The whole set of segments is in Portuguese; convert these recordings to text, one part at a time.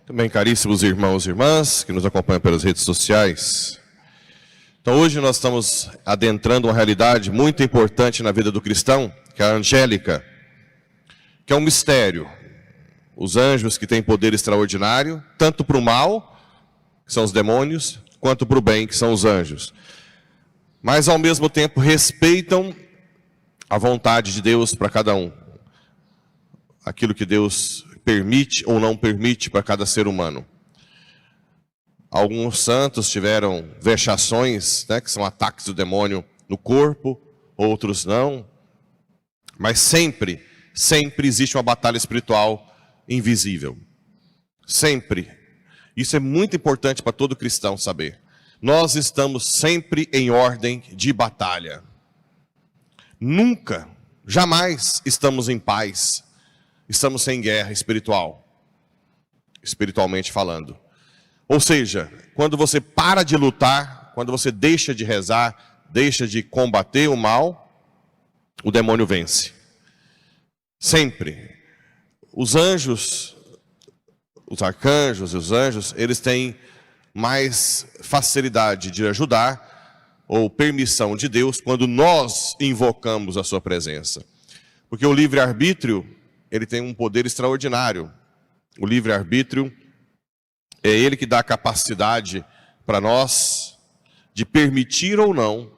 Também caríssimos irmãos e irmãs que nos acompanham pelas redes sociais. Então hoje nós estamos adentrando uma realidade muito importante na vida do cristão, que é a angélica, que é um mistério. Os anjos que têm poder extraordinário, tanto para o mal, que são os demônios, quanto para o bem, que são os anjos. Mas ao mesmo tempo respeitam a vontade de Deus para cada um. Aquilo que Deus permite ou não permite para cada ser humano. Alguns santos tiveram vexações, que são ataques do demônio no corpo, outros não. Mas sempre existe uma batalha espiritual invisível. Sempre. Isso é muito importante para todo cristão saber. Nós estamos sempre em ordem de batalha. Nunca, jamais estamos em paz. Estamos sem guerra espiritual, espiritualmente falando. Ou seja, quando você para de lutar, quando você deixa de rezar, deixa de combater o mal, o demônio vence. Sempre. Os anjos, os arcanjos e os anjos, eles têm mais facilidade de ajudar, ou permissão de Deus, quando nós invocamos a sua presença. Porque o livre-arbítrio, ele tem um poder extraordinário. O livre-arbítrio é ele que dá a capacidade para nós de permitir ou não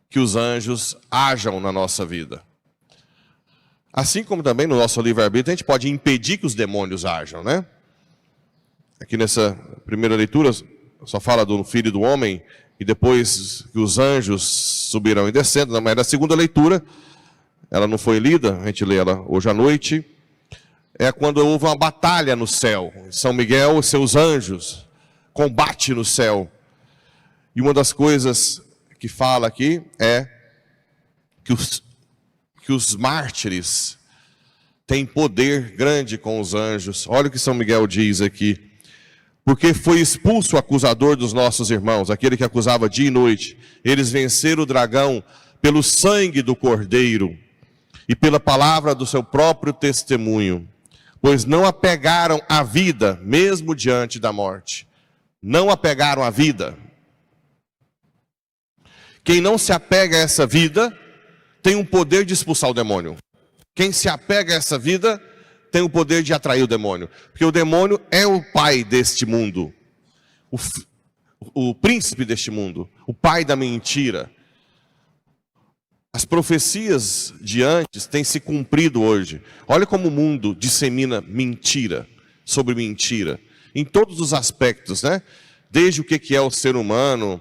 que os anjos ajam na nossa vida. Assim como também no nosso livre-arbítrio a gente pode impedir que os demônios ajam, né? Aqui nessa primeira leitura só fala do Filho do Homem e depois que os anjos subirão e descendo, mas na segunda leitura ela não foi lida, a gente lê ela hoje à noite. É quando houve uma batalha no céu. São Miguel e seus anjos, combate no céu. E uma das coisas que fala aqui é que os mártires têm poder grande com os anjos. Olha o que São Miguel diz aqui. Porque foi expulso o acusador dos nossos irmãos, aquele que acusava dia e noite. Eles venceram o dragão pelo sangue do cordeiro e pela palavra do seu próprio testemunho, pois não apegaram a vida, mesmo diante da morte. Não apegaram a vida. Quem não se apega a essa vida, tem o poder de expulsar o demônio. Quem se apega a essa vida, tem o poder de atrair o demônio. Porque o demônio é o pai deste mundo. O príncipe deste mundo. O pai da mentira. As profecias de antes têm se cumprido hoje. Olha como o mundo dissemina mentira sobre mentira. Em todos os aspectos, né? Desde o que é o ser humano,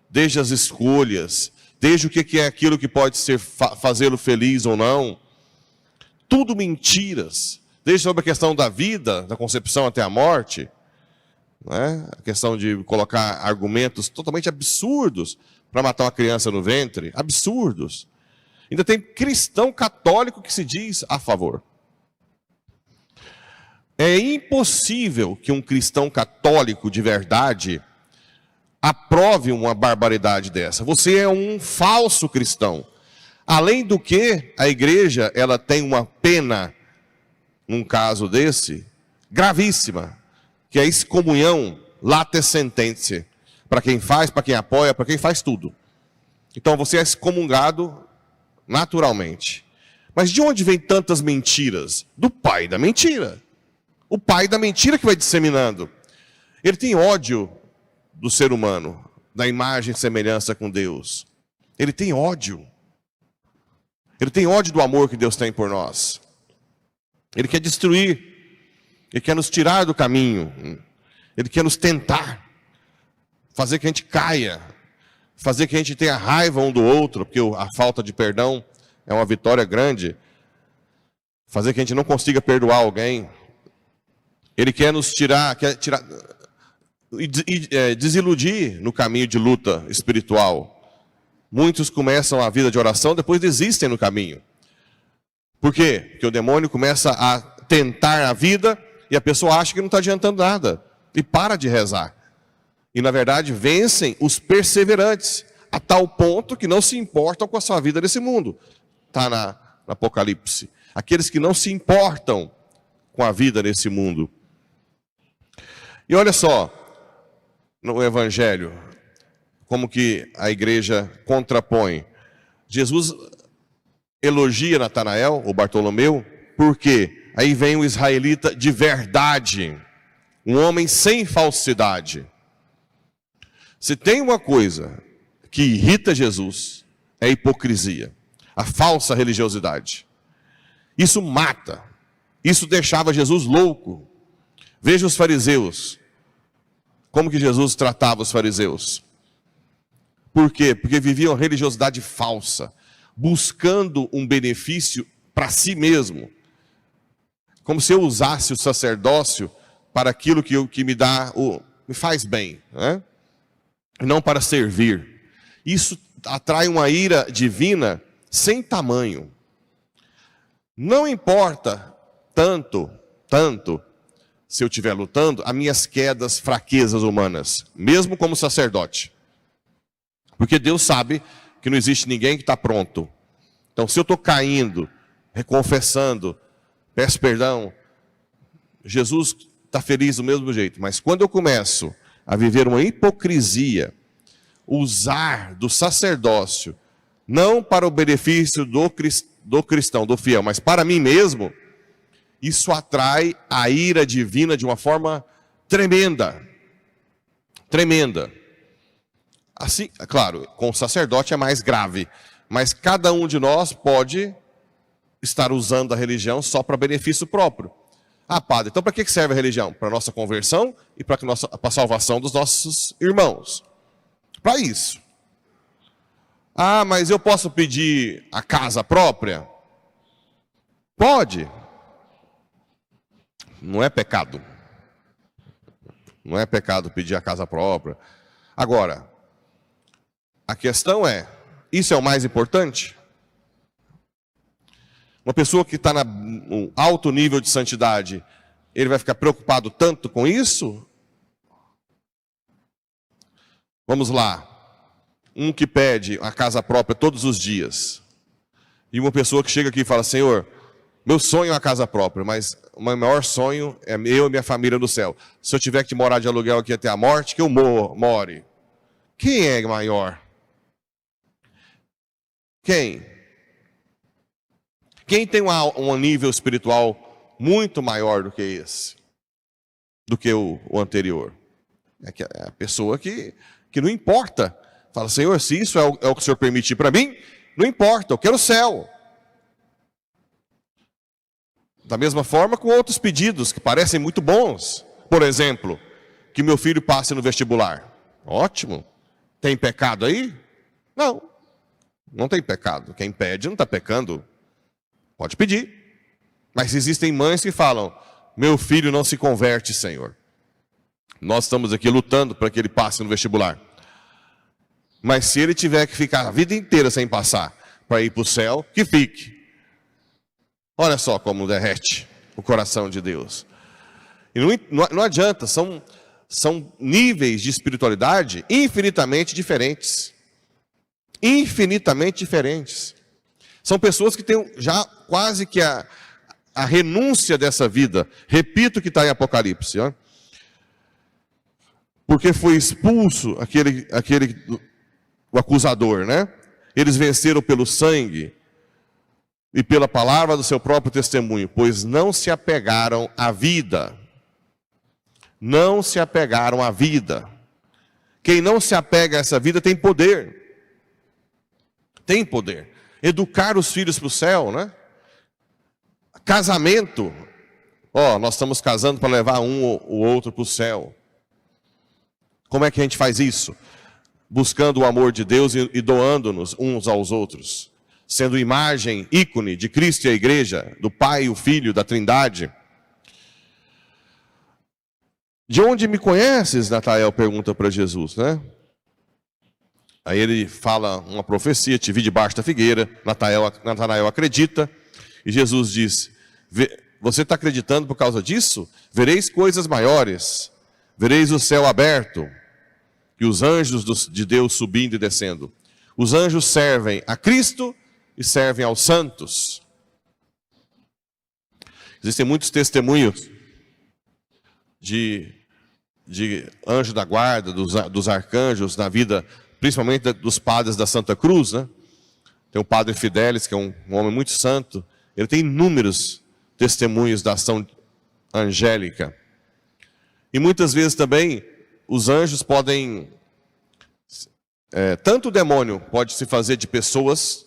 desde as escolhas, desde o que é aquilo que pode ser fazê-lo feliz ou não. Tudo mentiras. Desde sobre a questão da vida, da concepção até a morte. Né? A questão de colocar argumentos totalmente absurdos para matar uma criança no ventre. Absurdos. Ainda tem cristão católico que se diz a favor. É impossível que um cristão católico de verdade aprove uma barbaridade dessa. Você é um falso cristão. Além do que, a igreja ela tem uma pena, num caso desse, gravíssima, que é a excomunhão late sententia. Para quem faz, para quem apoia, para quem faz tudo. Então você é excomungado naturalmente. Mas de onde vem tantas mentiras? Do pai da mentira. O pai da mentira que vai disseminando. Ele tem ódio do ser humano, da imagem e semelhança com Deus. Ele tem ódio. Ele tem ódio do amor que Deus tem por nós. Ele quer destruir. Ele quer nos tirar do caminho. Ele quer nos tentar. Fazer que a gente caia. Fazer que a gente tenha raiva um do outro, porque a falta de perdão é uma vitória grande. Fazer que a gente não consiga perdoar alguém. Ele quer nos tirar, desiludir no caminho de luta espiritual. Muitos começam a vida de oração, depois desistem no caminho. Por quê? Porque o demônio começa a tentar a vida e a pessoa acha que não está adiantando nada. E para de rezar. E na verdade vencem os perseverantes, a tal ponto que não se importam com a sua vida nesse mundo. Está no Apocalipse. Aqueles que não se importam com a vida nesse mundo. E olha só, no Evangelho, como que a igreja contrapõe. Jesus elogia Natanael, ou Bartolomeu, porque aí vem o israelita de verdade, um homem sem falsidade. Se tem uma coisa que irrita Jesus, é a hipocrisia, a falsa religiosidade. Isso mata, isso deixava Jesus louco. Veja os fariseus, como que Jesus tratava os fariseus. Por quê? Porque viviam a religiosidade falsa, buscando um benefício para si mesmo. Como se eu usasse o sacerdócio para aquilo que me me faz bem, né? Não para servir. Isso atrai uma ira divina sem tamanho. Não importa tanto, se eu estiver lutando, as minhas quedas, fraquezas humanas, mesmo como sacerdote. Porque Deus sabe que não existe ninguém que está pronto. Então, se eu estou caindo, reconfessando, peço perdão, Jesus está feliz do mesmo jeito. Mas quando eu começo a viver uma hipocrisia, usar do sacerdócio, não para o benefício do cristão, do fiel, mas para mim mesmo, isso atrai a ira divina de uma forma tremenda. Tremenda. Assim, claro, com o sacerdote é mais grave, mas cada um de nós pode estar usando a religião só para benefício próprio. Ah, padre, então para que serve a religião? Para a nossa conversão e para a salvação dos nossos irmãos. Para isso. Ah, mas eu posso pedir a casa própria? Pode. Não é pecado. Não é pecado pedir a casa própria. Agora, a questão é, isso é o mais importante? Uma pessoa que está num alto nível de santidade, ele vai ficar preocupado tanto com isso? Vamos lá. Um que pede a casa própria todos os dias. E uma pessoa que chega aqui e fala, Senhor, meu sonho é a casa própria, mas o meu maior sonho é eu e minha família no céu. Se eu tiver que morar de aluguel aqui até a morte, que eu more. Quem é maior? Quem? Quem tem um nível espiritual muito maior do que esse? Do que o anterior? É a pessoa que não importa. Fala, Senhor, se isso é o que o Senhor permitir para mim, não importa, eu quero o céu. Da mesma forma com outros pedidos que parecem muito bons. Por exemplo, que meu filho passe no vestibular. Ótimo. Tem pecado aí? Não. Não tem pecado. Quem pede não está pecando. Pode pedir. Mas existem mães que falam, meu filho não se converte, Senhor. Nós estamos aqui lutando para que ele passe no vestibular. Mas se ele tiver que ficar a vida inteira sem passar para ir para o céu, que fique. Olha só como derrete o coração de Deus. E não adianta, são níveis de espiritualidade infinitamente diferentes. Infinitamente diferentes. São pessoas que têm já quase que a renúncia dessa vida. Repito o que está em Apocalipse. Ó. Porque foi expulso o acusador, né? Eles venceram pelo sangue e pela palavra do seu próprio testemunho, pois não se apegaram à vida. Não se apegaram à vida. Quem não se apega a essa vida tem poder. Tem poder. Educar os filhos para o céu, né? Casamento. Nós estamos casando para levar um ou outro para o céu. Como é que a gente faz isso? Buscando o amor de Deus e doando-nos uns aos outros. Sendo imagem, ícone de Cristo e a igreja, do Pai e o Filho, da Trindade. De onde me conheces, Natanael pergunta para Jesus, né? Aí ele fala uma profecia, te vi debaixo da figueira, Natanael acredita, e Jesus diz, você está acreditando por causa disso? Vereis coisas maiores, vereis o céu aberto, e os anjos de Deus subindo e descendo. Os anjos servem a Cristo e servem aos santos. Existem muitos testemunhos de de anjo da guarda, dos arcanjos na vida, principalmente dos padres da Santa Cruz, né? Tem o padre Fidelis, que é um homem muito santo. Ele tem inúmeros testemunhos da ação angélica. E muitas vezes também os anjos podem... tanto o demônio pode se fazer de pessoas,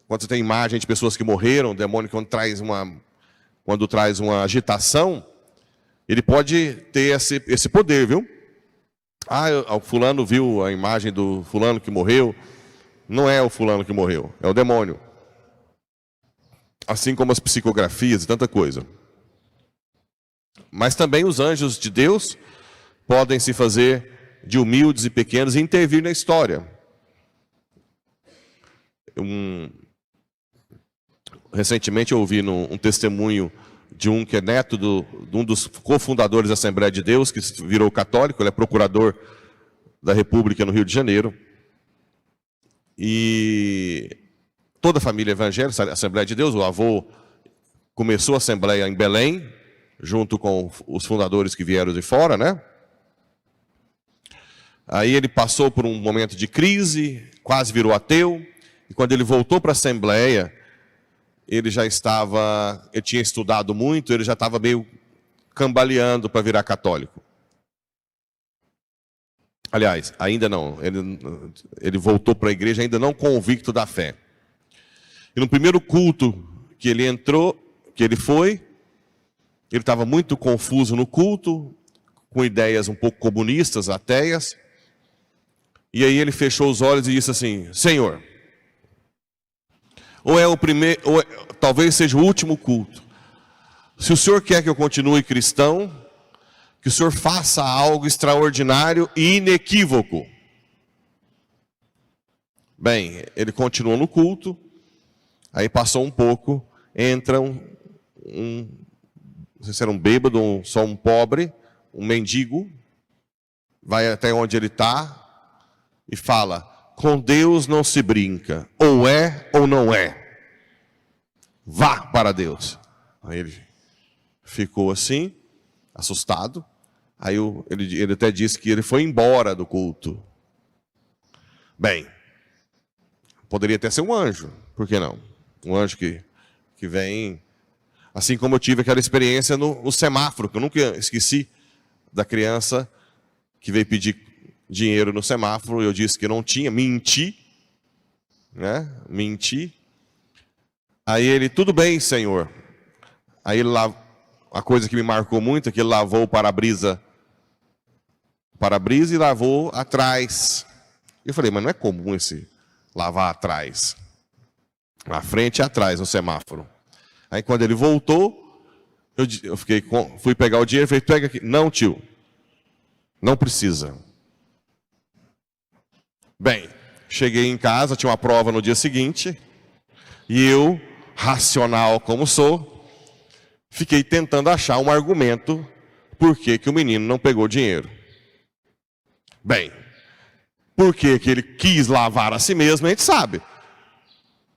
quando você tem imagem de pessoas que morreram, o demônio quando traz uma agitação, ele pode ter esse poder, viu? O fulano viu a imagem do fulano que morreu. Não é o fulano que morreu, é o demônio. Assim como as psicografias e tanta coisa. Mas também os anjos de Deus podem se fazer de humildes e pequenos e intervir na história. Recentemente eu ouvi um testemunho de um que é neto de um dos cofundadores da Assembleia de Deus, que virou católico, ele é procurador da República no Rio de Janeiro. E toda a família evangélica, a Assembleia de Deus, o avô começou a Assembleia em Belém, junto com os fundadores que vieram de fora, né? Aí ele passou por um momento de crise, quase virou ateu, e quando ele voltou para a Assembleia, ele tinha estudado muito, ele já estava meio cambaleando para virar católico. Aliás, ainda não, ele voltou para a igreja ainda não convicto da fé. E no primeiro culto que ele entrou, que ele foi, ele estava muito confuso no culto, com ideias um pouco comunistas, ateias. E aí ele fechou os olhos e disse assim: Senhor, talvez seja o último culto. Se o Senhor quer que eu continue cristão, que o Senhor faça algo extraordinário e inequívoco. Bem, ele continuou no culto, aí passou um pouco, entra não sei se era um bêbado, só um pobre, um mendigo, vai até onde ele está e fala: com Deus não se brinca, ou é ou não é. Vá para Deus. Aí ele ficou assim, assustado. Aí ele até disse que ele foi embora do culto. Bem, poderia até ser um anjo, por que não? Um anjo que vem, assim como eu tive aquela experiência no semáforo, que eu nunca esqueci, da criança que veio pedir dinheiro no semáforo, eu disse que não tinha, menti, né? Menti. Aí ele: tudo bem, Senhor. Aí a coisa que me marcou muito é que ele lavou o para-brisa e lavou atrás. Eu falei: mas não é comum esse lavar atrás, na frente e atrás no semáforo. Aí quando ele voltou, eu fui pegar o dinheiro e falei: pega aqui. Não, tio, não precisa. Bem, cheguei em casa, tinha uma prova no dia seguinte, e eu, racional como sou, fiquei tentando achar um argumento por que o menino não pegou dinheiro. Bem, por que ele quis lavar a si mesmo, a gente sabe.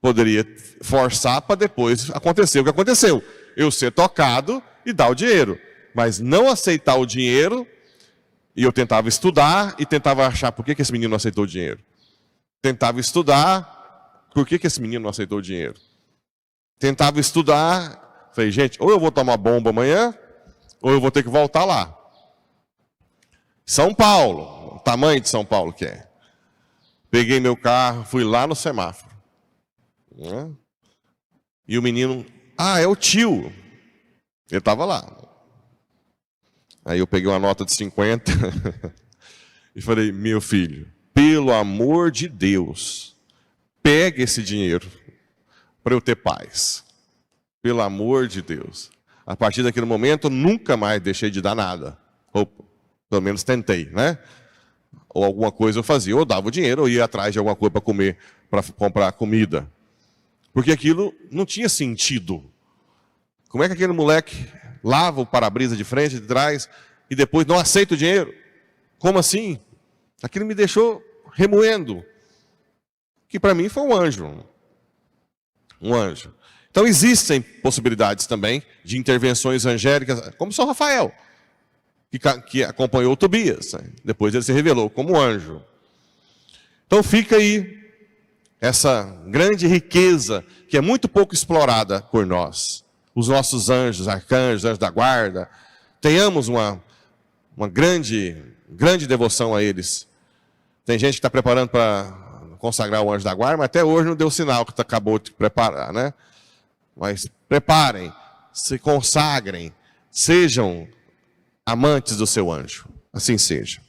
Poderia forçar para depois acontecer o que aconteceu. Eu ser tocado e dar o dinheiro. Mas não aceitar o dinheiro, e eu tentava estudar e tentava achar por que esse menino não aceitou o dinheiro. Tentava estudar, por que esse menino não aceitou o dinheiro. Tentava estudar, falei: gente, ou eu vou tomar bomba amanhã, ou eu vou ter que voltar lá. São Paulo, o tamanho de São Paulo que é. Peguei meu carro, fui lá no semáforo. E o menino: é o tio. Ele estava lá. Aí eu peguei uma nota de 50 e falei: meu filho, pelo amor de Deus, pega esse dinheiro para eu ter paz. Pelo amor de Deus. A partir daquele momento, eu nunca mais deixei de dar nada. Ou pelo menos tentei, né? Ou alguma coisa eu fazia. Ou dava o dinheiro, ou ia atrás de alguma coisa para comer, para comprar comida. Porque aquilo não tinha sentido. Como é que aquele moleque lava o para-brisa de frente e de trás e depois não aceita o dinheiro? Como assim? Aquilo me deixou remoendo. Que para mim foi um anjo. Um anjo. Então existem possibilidades também de intervenções angélicas, como São Rafael. que acompanhou Tobias. Depois ele se revelou como anjo. Então fica aí essa grande riqueza que é muito pouco explorada por nós. Os nossos anjos, arcanjos, anjos da guarda. Tenhamos uma grande devoção a eles. Tem gente que está preparando para consagrar o anjo da guarda, mas até hoje não deu sinal que acabou de preparar, né? Mas preparem, se consagrem, sejam amantes do seu anjo. Assim seja.